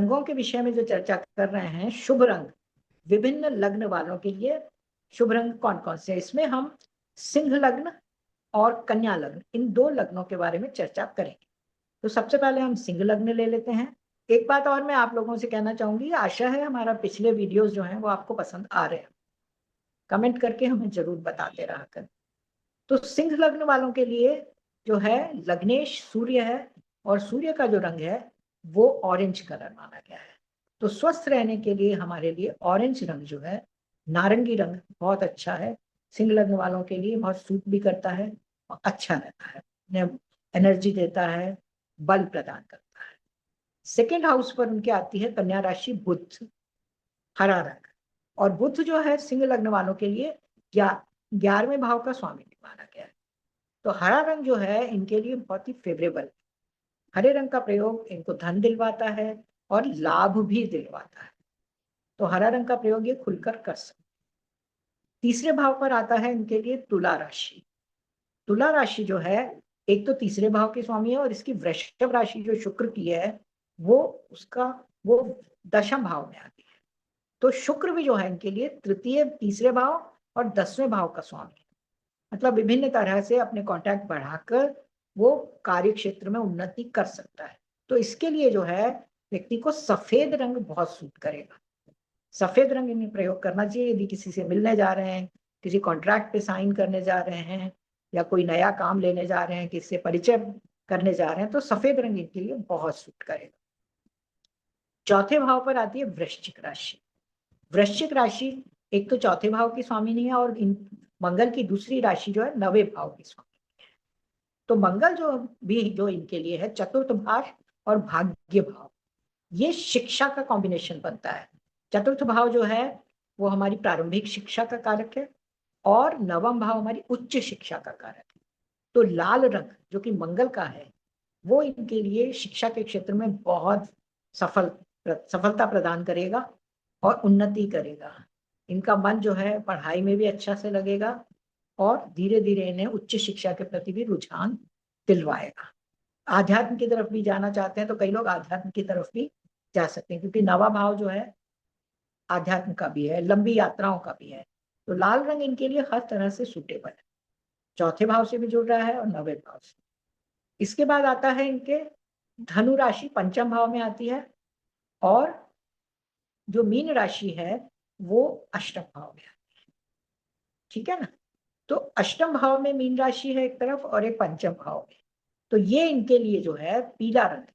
रंगों के विषय में जो चर्चा कर रहे हैं, शुभ रंग विभिन्न लग्न वालों के लिए शुभ रंग कौन कौन से, इसमें हम सिंह लग्न और कन्या लग्न इन दो लग्नों के बारे में चर्चा करेंगे। तो सबसे पहले हम सिंह लग्न ले लेते हैं। एक बात और मैं आप लोगों से कहना चाहूंगी, आशा है हमारा पिछले वीडियोस जो हैं वो आपको पसंद आ रहे हैं। कमेंट करके हमें जरूर बताते रहा कर। तो सिंह लग्न वालों के लिए जो है लग्नेश सूर्य है, और सूर्य का जो रंग है वो ऑरेंज कलर माना गया है। तो स्वस्थ रहने के लिए हमारे लिए ऑरेंज रंग जो है, नारंगी रंग बहुत अच्छा है। सिंह लग्न वालों के लिए बहुत सूट भी करता है और अच्छा रहता है, एनर्जी देता है, बल प्रदान करता है। सेकेंड हाउस पर उनके आती है कन्या राशि बुध, हरा रंग। और बुध जो है सिंह लग्न वालों के लिए 11वें भाव का स्वामी भी माना गया है। तो हरा रंग जो है इनके लिए बहुत ही फेवरेबल है। हरे रंग का प्रयोग इनको धन दिलवाता है और लाभ भी दिलवाता है। तो हरा रंग का प्रयोग ये खुलकर कर सकते। तीसरे भाव पर आता है इनके लिए तुला राशि। तुला राशि जो है एक तो तीसरे भाव के स्वामी है, और इसकी वृषभ राशि जो शुक्र की है वो उसका वो दशम भाव में आती है। तो शुक्र भी जो है इनके लिए तृतीय, तीसरे भाव और 10वें भाव का स्वामी है। मतलब विभिन्न तरह से अपने कॉन्टैक्ट बढ़ाकर वो कार्य क्षेत्र में उन्नति कर सकता है। तो इसके लिए जो है व्यक्ति को सफेद रंग बहुत सूट करेगा। सफेद रंग इन्हें प्रयोग करना चाहिए यदि किसी से मिलने जा रहे हैं, किसी कॉन्ट्रैक्ट पे साइन करने जा रहे हैं, या कोई नया काम लेने जा रहे हैं, किसी से परिचय करने जा रहे हैं, तो सफेद रंग इनके लिए बहुत सूट करेगा। चौथे भाव पर आती है वृश्चिक राशि। वृश्चिक राशि एक तो चौथे भाव की स्वामिनी है, और मंगल की दूसरी राशि जो है 9वें भाव की स्वामी। तो मंगल जो इनके लिए है चतुर्थ भाव और भाग्य भाव, ये शिक्षा का कॉम्बिनेशन बनता है। चतुर्थ भाव जो है वो हमारी प्रारंभिक शिक्षा का कारक है, और नवम भाव हमारी उच्च शिक्षा का कारक है। तो लाल रंग जो कि मंगल का है वो इनके लिए शिक्षा के क्षेत्र में बहुत सफलता प्रदान करेगा और उन्नति करेगा। इनका मन जो है पढ़ाई में भी अच्छा से लगेगा, और धीरे धीरे इन्हें उच्च शिक्षा के प्रति भी रुझान दिलवाएगा। आध्यात्म की तरफ भी जाना चाहते हैं तो कई लोग आध्यात्म की तरफ भी जा सकते हैं, क्योंकि नवा भाव जो है आध्यात्म का भी है, लंबी यात्राओं का भी है। तो लाल रंग इनके लिए हर तरह से सूटेबल है, चौथे भाव से भी जुड़ रहा है और 9वें भाव से। इसके बाद आता है इनके धनु राशि, पंचम भाव में आती है, और जो मीन राशि है वो अष्टम भाव में आती है। ठीक है ना। तो अष्टम भाव में मीन राशि है एक तरफ, और एक पंचम भाव में। तो ये इनके लिए जो है पीला रंग है।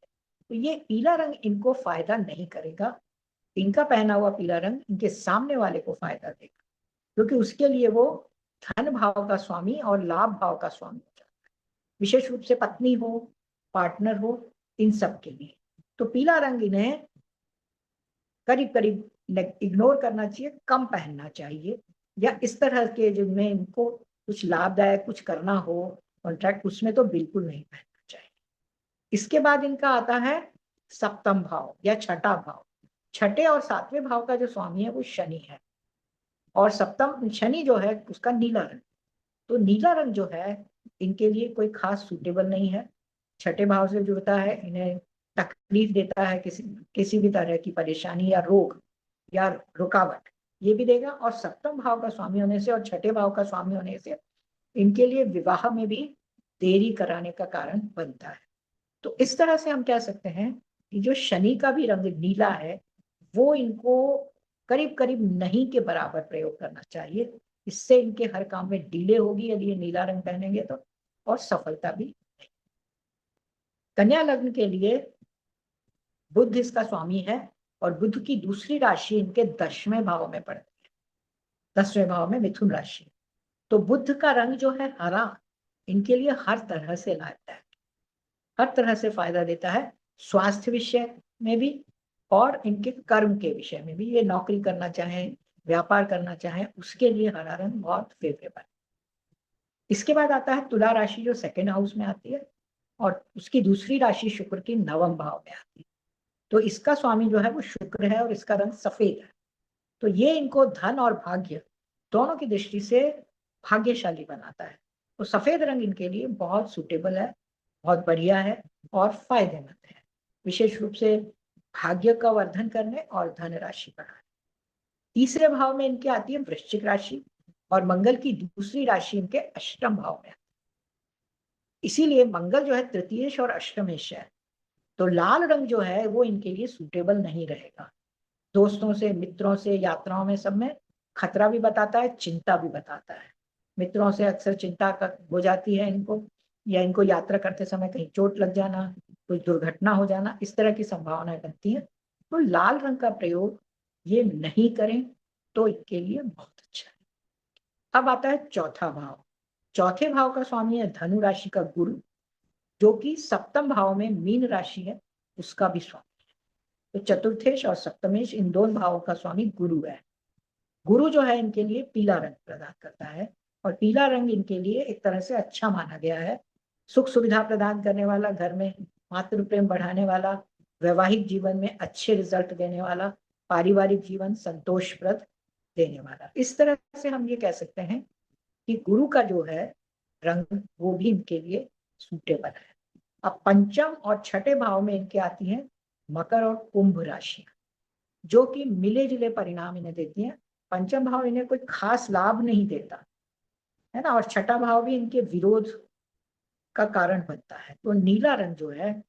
तो ये पीला रंग इनको फायदा नहीं करेगा। इनका पहना हुआ पीला रंग इनके सामने वाले को फायदा देगा, क्योंकि उसके लिए वो धन भाव का स्वामी और लाभ भाव का स्वामी हो जाता है। विशेष रूप से पत्नी हो, पार्टनर हो, इन सब के लिए तो पीला रंग इन्हें करीब करीब इग्नोर करना चाहिए, कम पहनना चाहिए, या इस तरह के जिनमें इनको कुछ लाभदायक कुछ करना हो कॉन्ट्रैक्ट, उसमें तो बिल्कुल नहीं पहनना चाहिए। इसके बाद इनका आता है सप्तम भाव या छठा भाव। छठे और 7वें भाव का जो स्वामी है वो शनि है, और सप्तम शनि जो है उसका नीला रंग। तो नीला रंग जो है इनके लिए कोई खास सूटेबल नहीं है। छठे भाव से जुड़ता है, इन्हें तकलीफ देता है, किसी किसी भी तरह की परेशानी या रोग या रुकावट ये भी देगा। और सप्तम भाव का स्वामी होने से और छठे भाव का स्वामी होने से इनके लिए विवाह में भी देरी कराने का कारण बनता है। तो इस तरह से हम कह सकते हैं कि जो शनि का भी रंग नीला है वो इनको करीब करीब नहीं के बराबर प्रयोग करना चाहिए। इससे इनके हर काम में डिले होगी यदि ये नीला रंग पहनेंगे तो, और सफलता भी। कन्या लग्न के लिए बुध इसका स्वामी है, और बुध की दूसरी राशि इनके 10वें भाव में पड़ती है। 10वें भाव में मिथुन राशि। तो बुध का रंग जो है हरा इनके लिए हर तरह से लाभदायक, हर तरह से फायदा देता है। स्वास्थ्य विषय में भी और इनके कर्म के विषय में भी, ये नौकरी करना चाहें, व्यापार करना चाहें, उसके लिए हरा रंग बहुत फेवरेबल। इसके बाद आता है तुला राशि जो सेकेंड हाउस में आती है, और उसकी दूसरी राशि शुक्र की 9वें भाव में आती है। तो इसका स्वामी जो है वो शुक्र है, और इसका रंग सफेद है। तो ये इनको धन और भाग्य दोनों की दृष्टि से भाग्यशाली बनाता है। तो सफेद रंग इनके लिए बहुत सूटेबल है, बहुत बढ़िया है और फायदेमंद है। विशेष रूप से भाग्य का वर्धन करने और धन राशि बढ़ाने। तीसरे भाव में इनके आती है वृश्चिक राशि, और मंगल की दूसरी राशि इनके अष्टम भाव में। इसीलिए मंगल जो है तृतीयेश और अष्टमेश है, तो लाल रंग जो है वो इनके लिए सूटेबल नहीं रहेगा। दोस्तों से, मित्रों से, यात्राओं में सब में खतरा भी बताता है, चिंता भी बताता है। मित्रों से अक्सर चिंता हो जाती है इनको, या इनको यात्रा करते समय कहीं चोट लग जाना, कुछ दुर्घटना हो जाना, इस तरह की संभावनाएं बनती है। तो लाल रंग का प्रयोग ये नहीं करें तो इनके लिए बहुत अच्छा है। अब आता है चौथा भाव। चौथे भाव का स्वामी है धनु राशि का गुरु, जो कि सप्तम भाव में मीन राशि है, उसका भी स्वामी है। तो चतुर्थेश और सप्तमेश इन दोनों भावों का स्वामी गुरु है। गुरु जो है इनके लिए पीला रंग प्रदान करता है, और पीला रंग इनके लिए एक तरह से अच्छा माना गया है। सुख सुविधा प्रदान करने वाला, घर में मातृ प्रेम बढ़ाने वाला, वैवाहिक जीवन में अच्छे रिजल्ट देने वाला, पारिवारिक जीवन संतोषप्रद देने वाला। इस तरह से हम ये कह सकते हैं कि गुरु का जो है रंग वो भी इनके लिए सूटेबल है। अब पंचम और छठे भाव में इनके आती है मकर और कुंभ राशि, जो कि मिले जुले परिणाम इन्हें देती है। पंचम भाव इन्हें कोई खास लाभ नहीं देता है ना, और छठा भाव भी इनके विरोध का कारण बनता है। तो नीला रंग जो है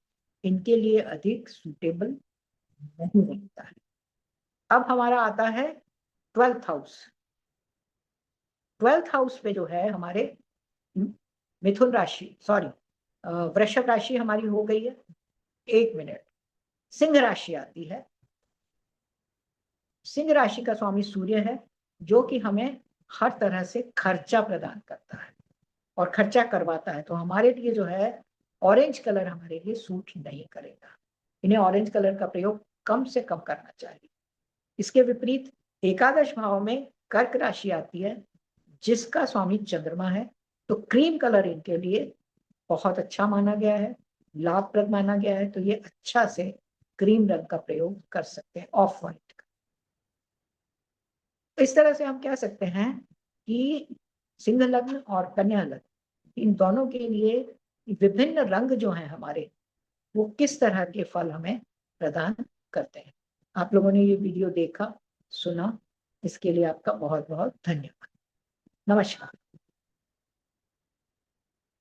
इनके लिए अधिक सूटेबल नहीं बनता है। अब हमारा आता है 12th हाउस। 12th हाउस पे जो है हमारे मिथुन राशि, सॉरी वृषभ राशि हमारी हो गई है। एक मिनट, सिंह राशि आती है। सिंह राशि का स्वामी सूर्य है, जो कि हमें हर तरह से खर्चा प्रदान करता है और खर्चा करवाता है। तो हमारे लिए जो है ऑरेंज कलर हमारे लिए सूट नहीं करेगा। इन्हें ऑरेंज कलर का प्रयोग कम से कम करना चाहिए। इसके विपरीत एकादश भाव में कर्क राशि आती है, जिसका स्वामी चंद्रमा है। तो क्रीम कलर इनके लिए बहुत अच्छा माना गया है, लाभप्रद माना गया है। तो ये अच्छा से क्रीम रंग का प्रयोग कर सकते हैं, ऑफ व्हाइट का। इस तरह से हम कह सकते हैं कि सिंह लग्न और कन्या लग्न इन दोनों के लिए विभिन्न रंग जो हैं हमारे, वो किस तरह के फल हमें प्रदान करते हैं। आप लोगों ने ये वीडियो देखा, सुना, इसके लिए आपका बहुत बहुत धन्यवाद। नमस्कार।